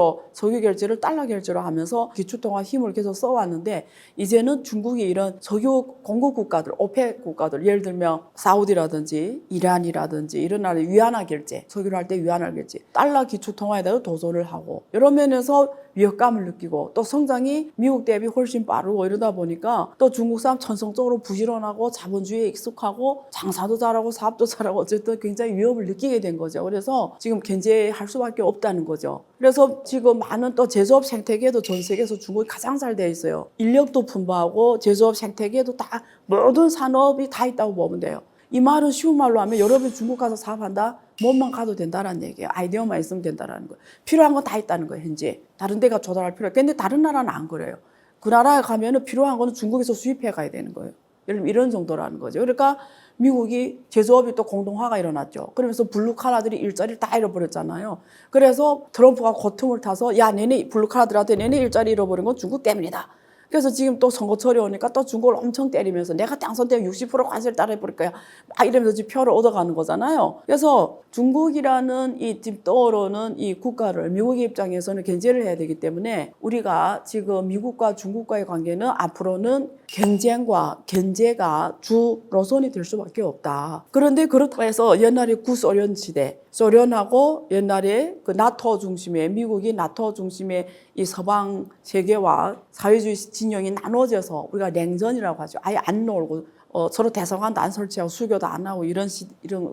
결제를 달러 결제로 하면서 기초 통화 힘을 계속 써왔는데, 이제는 중국이 이런 석유 공급 국가들, 오펙 국가들, 예를 들면 사우디라든지 이란이라든지 이런 나라 위안화 결제, 석유를 할 때 위안화 결제, 달러 기초 통화에다가 도전을 하고, 이런 면에서 위협감을 느끼고, 또 성장이 미국 대비 훨씬 빠르고 이러다 보니까 또 중국 사람 천성적으로 부지런하고 자본주의에 익숙하고 장사도 잘하고 사업도 잘하고 어쨌든 굉장히 위협을 느끼게 된 거죠. 그래서 지금 견제할 수밖에 없다는 거죠. 그래서 지금 많은 또 제조업 생태계도 전 세계에서 중국이 가장 잘 돼 있어요. 인력도 풍부하고 제조업 생태계도 다 모든 산업이 다 있다고 보면 돼요. 이 말은 쉬운 말로 하면 여러분이 중국 가서 사업한다? 몸만 가도 된다는 얘기예요. 아이디어만 있으면 된다는 거예요. 필요한 건 다 있다는 거예요, 현재. 다른 데가 조달할 필요 없어요. 근데 다른 나라는 안 그래요. 그 나라에 가면은 필요한 거는 중국에서 수입해 가야 되는 거예요. 예를 들면 이런 정도라는 거죠. 그러니까 미국이 제조업이 또 공동화가 일어났죠. 그러면서 블루칼라들이 일자리를 다 잃어버렸잖아요. 그래서 트럼프가 고통을 타서 야, 너네 블루칼라들한테 너네 일자리 잃어버린 건 중국 때문이다. 그래서 지금 또 선거철이 오니까 또 중국을 엄청 때리면서 내가 당선되면 60% 관세를 따라해버릴 거야, 막 이러면서 지금 표를 얻어가는 거잖아요. 그래서 중국이라는 이 지금 떠오르는 이 국가를 미국의 입장에서는 견제를 해야 되기 때문에, 우리가 지금 미국과 중국과의 관계는 앞으로는 경쟁과 견제가 주 노선이 될 수밖에 없다. 그런데 그렇다고 해서 옛날에 구소련 시대, 소련하고 옛날에 그 나토 중심의 미국이 나토 중심의 이 서방 세계와 사회주의 진영이 나눠져서 우리가 냉전이라고 하죠. 아예 안 놀고 서로 대사관도 안 설치하고 수교도 안 하고 이런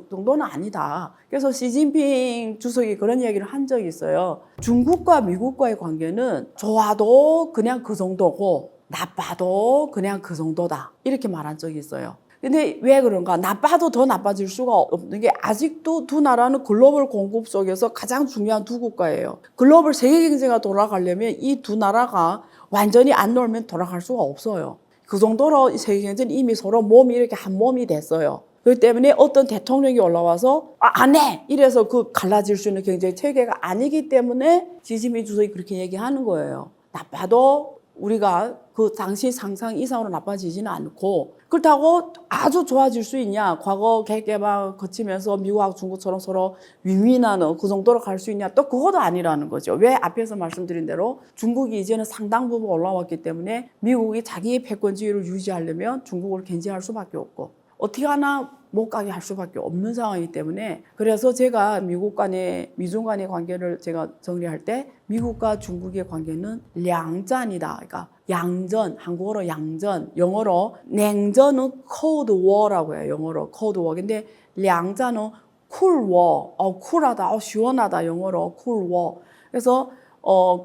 정도는 아니다. 그래서 시진핑 주석이 그런 이야기를 한 적이 있어요. 중국과 미국과의 관계는 좋아도 그냥 그 정도고 나빠도 그냥 그 정도다. 이렇게 말한 적이 있어요. 근데 왜 그런가? 나빠도 더 나빠질 수가 없는 게 아직도 두 나라는 글로벌 공급 속에서 가장 중요한 두 국가예요. 글로벌 세계 경제가 돌아가려면 이 두 나라가 완전히 안 놀면 돌아갈 수가 없어요. 그 정도로 세계 경제는 이미 서로 몸이 이렇게 한 몸이 됐어요. 그렇기 때문에 어떤 대통령이 올라와서 안 해! 이래서 그 갈라질 수 있는 경제 체계가 아니기 때문에 시진핑 주석이 그렇게 얘기하는 거예요. 나빠도 우리가 그 당시 상상 이상으로 나빠지지는 않고 그렇다고 아주 좋아질 수 있냐? 과거 개개방 거치면서 미국하고 중국처럼 서로 윈윈하는 그 정도로 갈 수 있냐? 또 그것도 아니라는 거죠. 왜? 앞에서 말씀드린 대로 중국이 이제는 상당 부분 올라왔기 때문에 미국이 자기의 패권주의를 유지하려면 중국을 견제할 수밖에 없고 어떻게 하나 못 가게 할 수밖에 없는 상황이기 때문에 그래서 제가 미중 간의 관계를 제가 정리할 때 미국과 중국의 관계는 량전이다. 그러니까 양전, 한국어로 양전, 영어로 냉전은 cold war라고 해요. 영어로 cold war. 근데 량전은 cool war. 쿨하다, 시원하다. 영어로 cool war. 그래서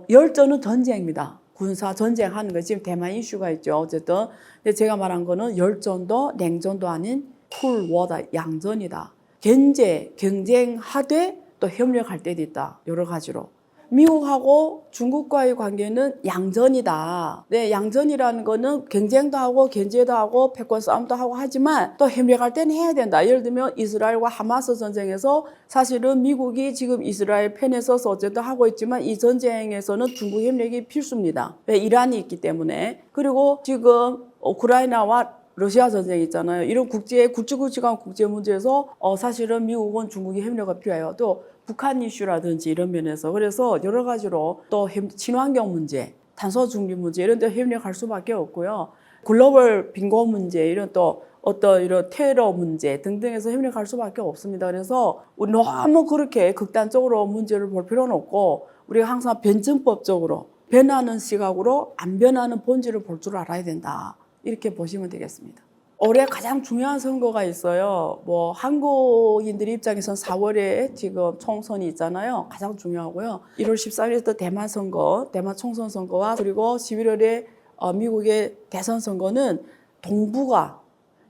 열전은 전쟁입니다. 군사 전쟁하는 거 지금 대만 이슈가 있죠. 어쨌든 근데 제가 말한 거는 열전도 냉전도 아닌 쿨워다 양전이다. 경쟁하되 또 협력할 때도 있다. 여러 가지로. 미국하고 중국과의 관계는 양전이다. 네, 양전이라는 거는 경쟁도 하고 견제도 하고 패권 싸움도 하고 하지만 또 협력할 때는 해야 된다. 예를 들면 이스라엘과 하마스 전쟁에서 사실은 미국이 지금 이스라엘 편에 서서 어쨌든 하고 있지만 이 전쟁에서는 중국 협력이 필수입니다. 왜? 이란이 있기 때문에. 그리고 지금 우크라이나와 러시아 전쟁 있잖아요. 이런 굵직굵직한 국제 문제에서 사실은 미국은 중국의 협력이 필요해요. 또 북한 이슈라든지 이런 면에서 그래서 여러 가지로 또 친환경 문제, 탄소 중립 문제 이런 데 협력할 수밖에 없고요. 글로벌 빈곤 문제 이런 또 어떤 이런 테러 문제 등등에서 협력할 수밖에 없습니다. 그래서 우리 너무 그렇게 극단적으로 문제를 볼 필요는 없고 우리가 항상 변증법적으로 변하는 시각으로 안 변하는 본질을 볼 줄 알아야 된다. 이렇게 보시면 되겠습니다. 올해 가장 중요한 선거가 있어요. 뭐 한국인들 입장에서는 4월에 지금 총선이 있잖아요. 가장 중요하고요. 1월 13일에 또 대만 총선 선거와 그리고 11월에 미국의 대선 선거는 동북아,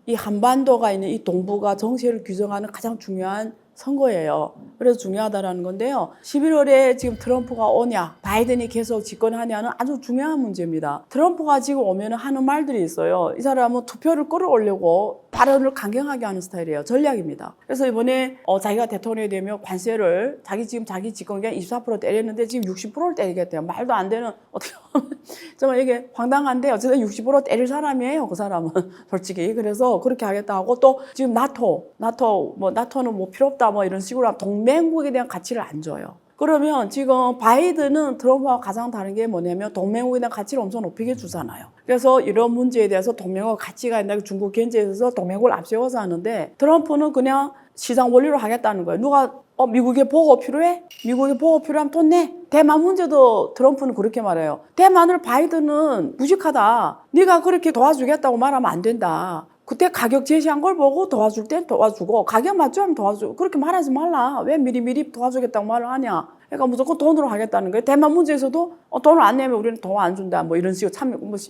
이 한반도가 있는 이 동북아 정세를 규정하는 가장 중요한 선거예요. 그래서 중요하다라는 건데요. 11월에 지금 트럼프가 오냐, 바이든이 계속 집권하냐는 아주 중요한 문제입니다. 트럼프가 지금 오면 하는 말들이 있어요. 이 사람은 투표를 끌어올려고 발언을 강경하게 하는 스타일이에요. 전략입니다. 그래서 이번에 자기가 대통령이 되면 관세를 자기 집권 기간 24% 때렸는데 지금 60%를 때리겠대요. 말도 안 되는 어떻게 보면 정말 이게 황당한데 어쨌든 60% 때릴 사람이에요. 그 사람은 솔직히. 그래서 그렇게 하겠다 하고 또 지금 나토는 뭐 필요 없다 뭐 이런 식으로 동맹국에 대한 가치를 안 줘요. 그러면 지금 바이든은 트럼프와 가장 다른 게 뭐냐면 동맹국에 대한 가치를 엄청 높이게 주잖아요. 그래서 이런 문제에 대해서 동맹국 가치가 있나 중국 견제에 있어서 동맹국을 앞세워서 하는데 트럼프는 그냥 시장 원리로 하겠다는 거예요. 누가 미국의 보호 필요해? 미국의 보호 필요하면 돈 내. 대만 문제도 트럼프는 그렇게 말해요. 대만을 바이든은 무식하다. 네가 그렇게 도와주겠다고 말하면 안 된다. 그때 가격 제시한 걸 보고 도와줄 땐 도와주고 가격 맞추면 도와주고 그렇게 말하지 말라. 왜 미리 도와주겠다고 말을 하냐. 그러니까 무조건 돈으로 하겠다는 거예요. 대만 문제에서도 돈을 안 내면 우리는 돈 안 준다. 뭐 이런 식으로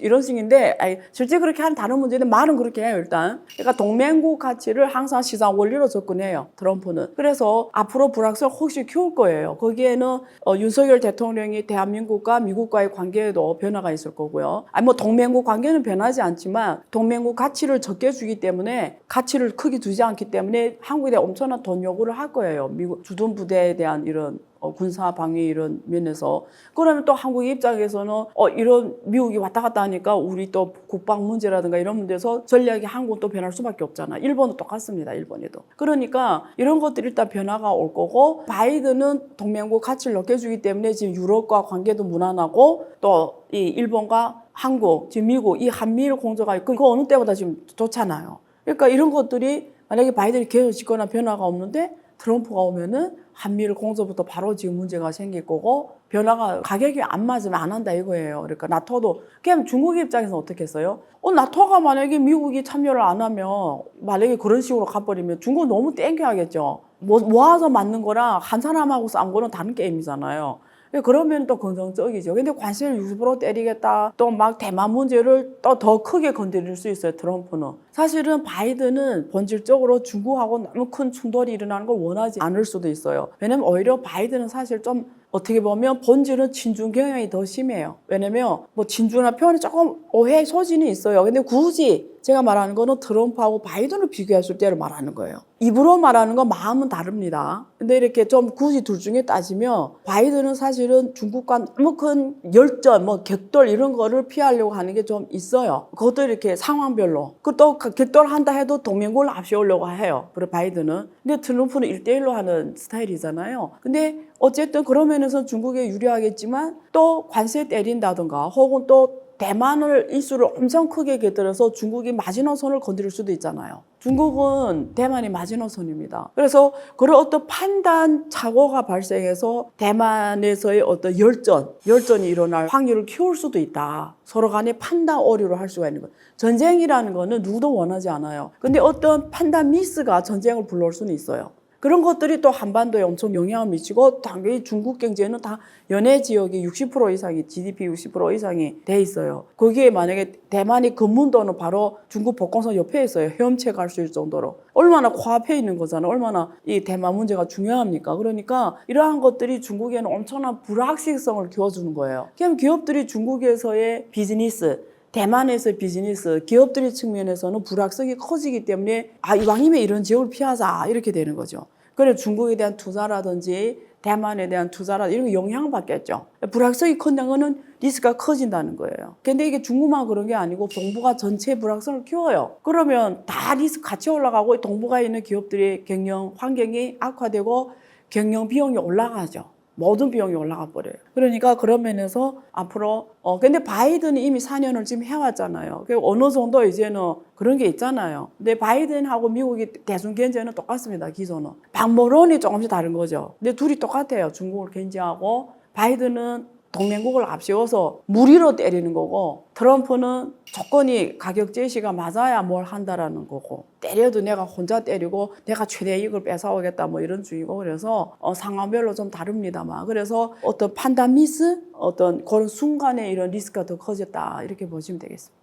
이런 식인데 실제 그렇게 하는 다른 문제는 말은 그렇게 해요. 일단. 그러니까 동맹국 가치를 항상 시장 원리로 접근해요. 트럼프는. 그래서 앞으로 불확실을 혹시 키울 거예요. 거기에는 윤석열 대통령이 대한민국과 미국과의 관계에도 변화가 있을 거고요. 뭐 동맹국 관계는 변하지 않지만 동맹국 가치를 적게 주기 때문에 가치를 크게 두지 않기 때문에 한국에 대해 엄청난 돈 요구를 할 거예요. 미국 주둔 부대에 대한 이런 군사 방위 이런 면에서. 그러면 또 한국 입장에서는 이런 미국이 왔다 갔다 하니까 우리 또 국방 문제라든가 이런 문제에서 전략이 한국은 또 변할 수밖에 없잖아. 일본도 똑같습니다. 일본에도. 그러니까 이런 것들이 일단 변화가 올 거고 바이든은 동맹국 가치를 높게 주기 때문에 지금 유럽과 관계도 무난하고 또 이 일본과 한국, 지금 미국 이 한미일 공조가 있고 그거 어느 때보다 지금 좋잖아요. 그러니까 이런 것들이 만약에 바이든이 계속 집권한 변화가 없는데 트럼프가 오면은 한미일 공조부터 바로 지금 문제가 생길 거고 변화가 가격이 안 맞으면 안 한다 이거예요. 그러니까 나토도 그냥 중국 입장에서 어떻게 했어요? 나토가 만약에 미국이 참여를 안 하면 만약에 그런 식으로 가버리면 중국 너무 땡겨하겠죠. 모아서 맞는 거랑 한 사람하고 싸운 거는 다른 게임이잖아요. 그러면 또 긍정적이죠. 근데 관세를 60% 때리겠다. 또 막 대만 문제를 또 더 크게 건드릴 수 있어요, 트럼프는. 사실은 바이든은 본질적으로 중국하고 너무 큰 충돌이 일어나는 걸 원하지 않을 수도 있어요. 왜냐면 오히려 바이든은 사실 좀 어떻게 보면 본질은 친중 경향이 더 심해요. 왜냐면 뭐 친중이나 표현이 조금 오해 소지는 있어요. 근데 굳이 제가 말하는 거는 트럼프하고 바이든을 비교했을 때를 말하는 거예요. 입으로 말하는 건 마음은 다릅니다. 근데 이렇게 좀 굳이 둘 중에 따지면 바이든은 사실은 중국과 너무 큰 열전, 뭐 격돌 이런 거를 피하려고 하는 게 좀 있어요. 그것도 이렇게 상황별로. 또 격돌한다 해도 동맹국을 앞세우려고 해요. 그리고 바이든은. 근데 트럼프는 1대1로 하는 스타일이잖아요. 근데 어쨌든 그런 면에서 중국에 유리하겠지만 또 관세 때린다든가 혹은 또 대만을 이슈를 엄청 크게 곁들여서 중국이 마지노선을 건드릴 수도 있잖아요. 중국은 대만이 마지노선입니다. 그래서 그런 어떤 판단 착오가 발생해서 대만에서의 어떤 열전이 일어날 확률을 키울 수도 있다. 서로 간에 판단 오류를 할 수가 있는 거예요. 전쟁이라는 거는 누구도 원하지 않아요. 근데 어떤 판단 미스가 전쟁을 불러올 수는 있어요. 그런 것들이 또 한반도에 엄청 영향을 미치고 당연히 중국 경제는 다 연해 지역이 60% 이상이 GDP 60% 이상이 돼 있어요. 거기에 만약에 대만이 근문도는 바로 중국 복공선 옆에 있어요. 헤엄쳐 갈 수 있을 정도로. 얼마나 코앞에 있는 거잖아요. 얼마나 이 대만 문제가 중요합니까? 그러니까 이러한 것들이 중국에는 엄청난 불확실성을 키워주는 거예요. 그럼 기업들이 중국에서의 비즈니스 대만에서의 비즈니스, 기업들의 측면에서는 불확성이 커지기 때문에 이왕이면 이런 지역을 피하자 이렇게 되는 거죠. 그래서 중국에 대한 투자라든지 대만에 대한 투자라든지 이런 거 영향받겠죠. 불확성이 커진 거는 리스크가 커진다는 거예요. 근데 이게 중국만 그런 게 아니고 동북아 전체 불확성을 키워요. 그러면 다 리스크 같이 올라가고 동북아에 있는 기업들의 경영 환경이 악화되고 경영 비용이 올라가죠. 모든 비용이 올라가 버려요. 그러니까 그런 면에서 앞으로 근데 바이든이 이미 4년을 지금 해왔잖아요. 어느 정도 이제는 그런 게 있잖아요. 근데 바이든하고 미국이 대중 견제는 똑같습니다. 기조는 방법론이 조금씩 다른 거죠. 근데 둘이 똑같아요. 중국을 견제하고 바이든은 동맹국을 앞세워서 무리로 때리는 거고 트럼프는 조건이 가격 제시가 맞아야 뭘 한다라는 거고 때려도 내가 혼자 때리고 내가 최대 이익을 뺏어오겠다 뭐 이런 주의고 그래서 상황별로 좀 다릅니다만 그래서 어떤 판단 미스 어떤 그런 순간에 이런 리스크가 더 커졌다 이렇게 보시면 되겠습니다.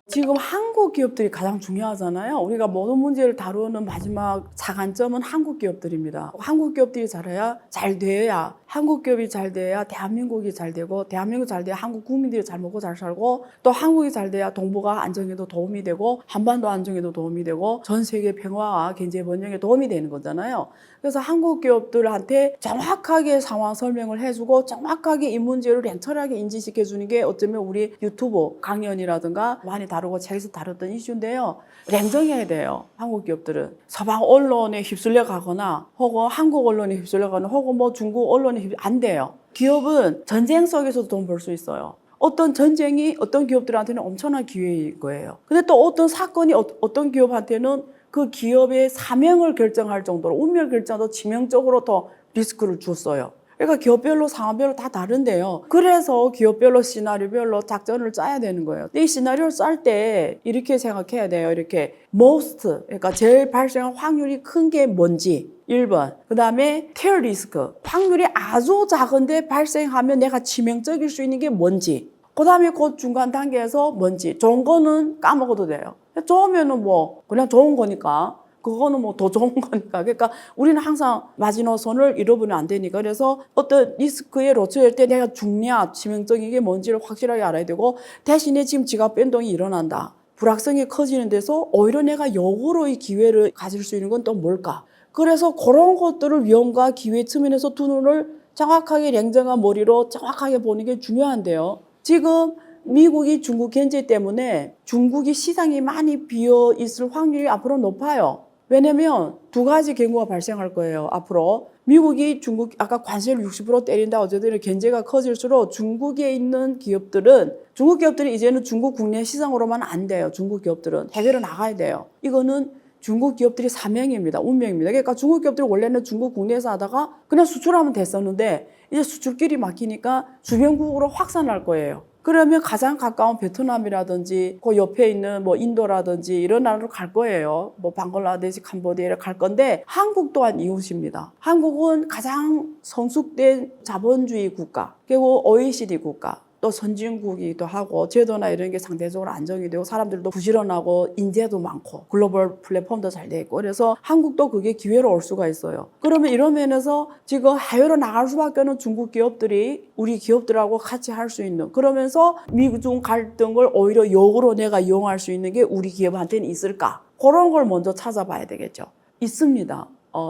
지금 한국 기업들이 가장 중요하잖아요. 우리가 모든 문제를 다루는 마지막 차관점은 한국 기업들입니다. 한국 기업들이 잘해야 잘 돼야 한국 기업이 잘 돼야 대한민국이 잘 되고 대한민국이 잘 돼야 한국 국민들이 잘 먹고 잘 살고 또 한국이 잘 돼야 동북아 안정에도 도움이 되고 한반도 안정에도 도움이 되고 전 세계 평화와 경제 번영에 도움이 되는 거잖아요. 그래서 한국 기업들한테 정확하게 상황 설명을 해주고 정확하게 이 문제를 냉철하게 인지시켜주는 게 어쩌면 우리 유튜브 강연이라든가 많이 다루고 책에서 다뤘던 이슈인데요. 냉정해야 돼요. 한국 기업들은 서방 언론에 휩쓸려 가거나 혹은 한국 언론에 휩쓸려 가거나 혹은 뭐 중국 언론에 안 돼요. 기업은 전쟁 속에서도 돈 벌 수 있어요. 어떤 전쟁이 어떤 기업들한테는 엄청난 기회일 거예요. 근데 또 어떤 사건이 어떤 기업한테는 그 기업의 사명을 결정할 정도로 운명 결정도 치명적으로 더 리스크를 줬어요. 그러니까 기업별로 상황별로 다 다른데요. 그래서 기업별로 시나리오별로 작전을 짜야 되는 거예요. 근데 이 시나리오를 짤 때 이렇게 생각해야 돼요. 이렇게 most 그러니까 제일 발생할 확률이 큰 게 뭔지 1번. 그 다음에 tail 리스크 확률이 아주 작은데 발생하면 내가 치명적일 수 있는 게 뭔지 그 다음에 그 중간 단계에서 뭔지 좋은 거는 까먹어도 돼요. 좋으면은 뭐 그냥 좋은 거니까 그거는 뭐 더 좋은 거니까 그러니까 우리는 항상 마지노선을 잃어버리면 안 되니까 그래서 어떤 리스크에 노출될 때 내가 중요한 치명적인 게 뭔지를 확실하게 알아야 되고 대신에 지금 지갑 변동이 일어난다 불확성이 커지는 데서 오히려 내가 역으로 이 기회를 가질 수 있는 건 또 뭘까 그래서 그런 것들을 위험과 기회 측면에서 두 눈을 정확하게 냉정한 머리로 정확하게 보는 게 중요한데요. 지금 미국이 중국 견제 때문에 중국이 시장이 많이 비어 있을 확률이 앞으로 높아요. 왜냐면 두 가지 경우가 발생할 거예요. 앞으로 미국이 중국 아까 관세를 60% 때린다 어쨌든 견제가 커질수록 중국에 있는 기업들은 중국 기업들이 이제는 중국 국내 시장으로만 안 돼요. 중국 기업들은 해외로 나가야 돼요. 이거는 중국 기업들이 사명입니다. 운명입니다. 그러니까 중국 기업들이 원래는 중국 국내에서 하다가 그냥 수출하면 됐었는데 이제 수출길이 막히니까 주변국으로 확산할 거예요. 그러면 가장 가까운 베트남이라든지 그 옆에 있는 뭐 인도라든지 이런 나라로 갈 거예요. 뭐 방글라데시, 캄보디아를 갈 건데 한국 또한 이웃입니다. 한국은 가장 성숙된 자본주의 국가, 그리고 OECD 국가, 또 선진국이기도 하고 제도나 이런 게 상대적으로 안정이 되고 사람들도 부지런하고 인재도 많고 글로벌 플랫폼도 잘 돼 있고 그래서 한국도 그게 기회로 올 수가 있어요. 그러면 이런 면에서 지금 해외로 나갈 수밖에 없는 중국 기업들이 우리 기업들하고 같이 할 수 있는 그러면서 미중 갈등을 오히려 역으로 내가 이용할 수 있는 게 우리 기업한테는 있을까? 그런 걸 먼저 찾아봐야 되겠죠. 있습니다.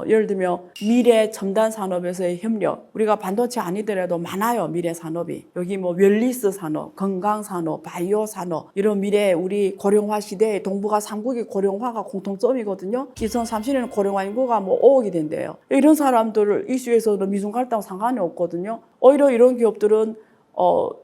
예를 들면 미래 첨단 산업에서의 협력 우리가 반도체 아니더라도 많아요. 미래 산업이 여기 뭐 웰니스 산업, 건강 산업, 바이오 산업 이런 미래 우리 고령화 시대에 동북아 3국의 고령화가 공통점이거든요. 2030년에는 고령화 인구가 뭐 5억이 된대요. 이런 사람들 이슈에서는 미중 갈등 상관이 없거든요. 오히려 이런 기업들은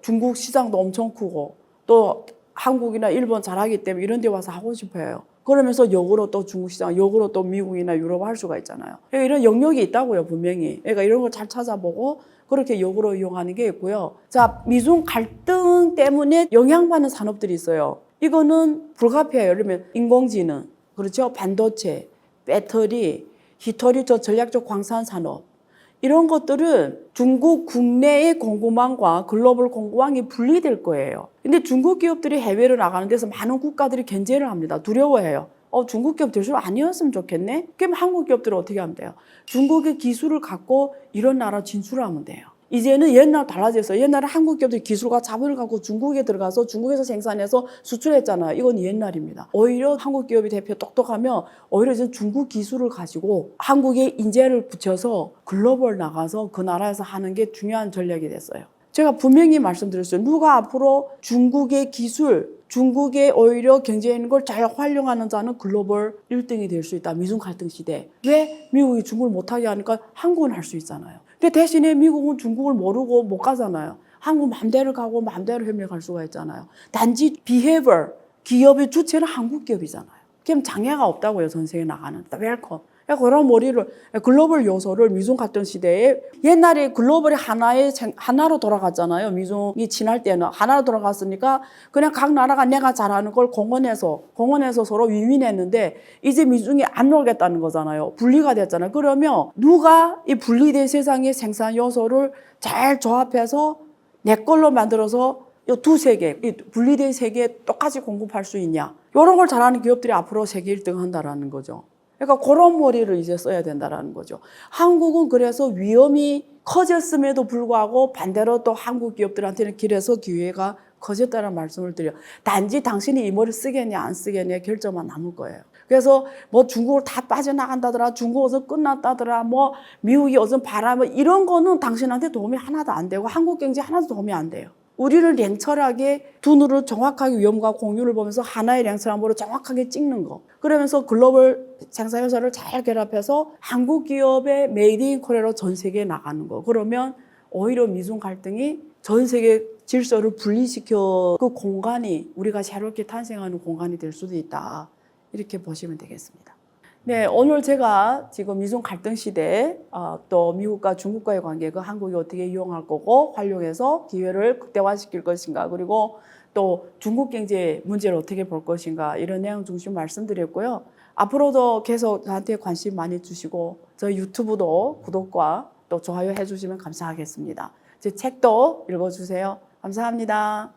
중국 시장도 엄청 크고 또 한국이나 일본 잘하기 때문에 이런 데 와서 하고 싶어요. 그러면서 역으로 또 중국 시장, 역으로 또 미국이나 유럽 할 수가 있잖아요. 그러니까 이런 영역이 있다고요, 분명히. 그러니까 이런 걸 잘 찾아보고 그렇게 역으로 이용하는 게 있고요. 자, 미중 갈등 때문에 영향받는 산업들이 있어요. 이거는 불가피해요. 예를 들면 인공지능, 그렇죠? 반도체, 배터리, 히토리처 전략적 광산 산업. 이런 것들은 중국 국내의 공급망과 글로벌 공급망이 분리될 거예요. 근데 중국 기업들이 해외로 나가는 데서 많은 국가들이 견제를 합니다. 두려워해요. 중국 기업 대출 아니었으면 좋겠네? 그럼 한국 기업들은 어떻게 하면 돼요? 중국의 기술을 갖고 이런 나라 진출하면 돼요. 이제는 옛날 달라졌어요. 옛날에 한국 기업들이 기술과 자본을 갖고 중국에 들어가서 중국에서 생산해서 수출했잖아요. 이건 옛날입니다. 오히려 한국 기업이 대표 똑똑하면 오히려 이제 중국 기술을 가지고 한국에 인재를 붙여서 글로벌 나가서 그 나라에서 하는 게 중요한 전략이 됐어요. 제가 분명히 말씀드렸어요. 누가 앞으로 중국의 기술, 중국의 오히려 경제인 걸 잘 활용하는 자는 글로벌 1등이 될 수 있다. 미중 갈등 시대. 왜 미국이 중국을 못하게 하니까 한국은 할 수 있잖아요. 근데 대신에 미국은 중국을 모르고 못 가잖아요. 한국 마음대로 가고 마음대로 협력할 수가 있잖아요. 단지 behavior, 기업의 주체는 한국 기업이잖아요. 그럼 장애가 없다고요. 전 세계 나가는. 웰컴. 그런 머리를 글로벌 요소를 미중 갈등 시대에 옛날에 글로벌이 하나로 돌아갔잖아요. 미중이 지날 때는 하나로 돌아갔으니까 그냥 각 나라가 내가 잘하는 걸 공헌해서 서로 윈윈했는데 이제 미중이 안 놀겠다는 거잖아요. 분리가 됐잖아요. 그러면 누가 이 분리된 세상의 생산 요소를 잘 조합해서 내 걸로 만들어서 이 두 세계, 이 분리된 세계에 똑같이 공급할 수 있냐. 이런 걸 잘하는 기업들이 앞으로 세계 1등 한다라는 거죠. 그러니까 그런 머리를 이제 써야 된다라는 거죠. 한국은 그래서 위험이 커졌음에도 불구하고 반대로 또 한국 기업들한테는 길에서 기회가 커졌다는 말씀을 드려요. 단지 당신이 이 머리 쓰겠냐 안 쓰겠냐 결정만 남을 거예요. 그래서 뭐 중국을 다 빠져나간다더라, 중국 어선 끝났다더라, 뭐 미국이 어선 바람을 이런 거는 당신한테 도움이 하나도 안 되고 한국 경제 하나도 도움이 안 돼요. 우리를 냉철하게 두 눈으로 정확하게 위험과 공유를 보면서 하나의 랭스람으로 정확하게 찍는 거. 그러면서 글로벌 생산 요소를 잘 결합해서 한국 기업의 메이드 인 코리아로 전 세계에 나가는 거. 그러면 오히려 미중 갈등이 전 세계 질서를 분리시켜 그 공간이 우리가 새롭게 탄생하는 공간이 될 수도 있다. 이렇게 보시면 되겠습니다. 네, 오늘 제가 지금 미중 갈등 시대, 또 미국과 중국과의 관계, 그 한국이 어떻게 이용할 거고, 활용해서 기회를 극대화시킬 것인가, 그리고 또 중국 경제 문제를 어떻게 볼 것인가, 이런 내용 중심 말씀드렸고요. 앞으로도 계속 저한테 관심 많이 주시고, 저희 유튜브도 구독과 또 좋아요 해주시면 감사하겠습니다. 제 책도 읽어주세요. 감사합니다.